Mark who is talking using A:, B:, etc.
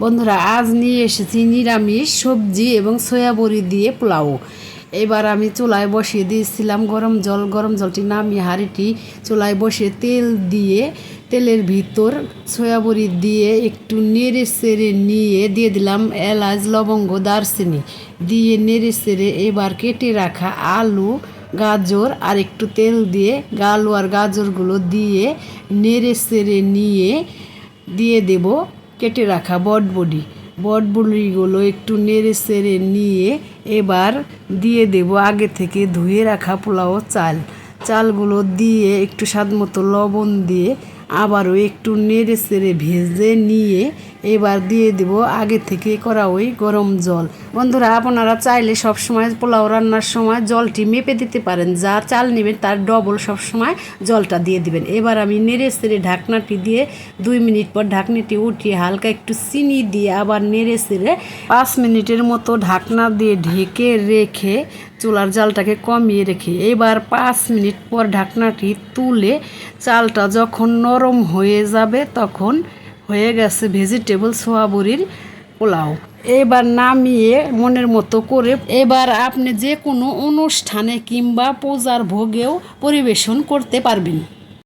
A: বন্ধুরা, আজ নিয়ে এসেছি নিরামিষ সবজি এবং সয়াবড়ি দিয়ে পোলাও। এবার আমি চুলায় বসিয়ে দিয়েছিলাম গরম জলটি নামিয়ে হাঁড়িটি চুলায় বসিয়ে তেল দিয়ে তেলের ভিতর সয়াবড়ি দিয়ে একটু নেড়ে চেড়ে নিয়ে দিয়ে দিলাম এলাচ, লবঙ্গ, দারচিনি দিয়ে নেড়ে চেড়ে এবার কেটে রাখা আলু, গাজর আর একটু তেল দিয়ে আলু আর গাজরগুলো দিয়ে নেড়ে চেড়ে নিয়ে দিয়ে দেব কেটে রাখা বটবড়িগুলো একটু নেড়ে চেড়ে নিয়ে এবার দিয়ে দেব আগে থেকে ধুয়ে রাখা পোলাও চালগুলো দিয়ে একটু স্বাদ মতো লবণ দিয়ে আবারও একটু নেড়ে চেড়ে ভেজে নিয়ে এবার দিয়ে দেব আগে থেকে করা ওই গরম জল। বন্ধুরা, আপনারা চাইলে সবসময় পোলাও রান্নার সময় জলটি মেপে দিতে পারেন, যা চাল নেবেন তার ডবল সবসময় জলটা দিয়ে দিবেন। এবার আমি নেড়ে চেড়ে ঢাকনাটি দিয়ে 2 মিনিট পর ঢাকনাটি উঠিয়ে হালকা একটু চিনি দিয়ে আবার নেড়ে চেড়ে 5 মিনিটের মতো ঢাকনা দিয়ে ঢেকে রেখে চুলার জালটাকে কমিয়ে রেখে এবার 5 মিনিট পর ঢাকনাটি তুলে চালটা যখন নরম হয়ে যাবে তখন হয়ে গেছে ভেজিটেবল সয়াবড়ির পোলাও। এবার নামিয়ে মনের মতো করে এবার আপনি যে কোনো অনুষ্ঠানে কিংবা পূজার ভোগেও পরিবেশন করতে পারবেন।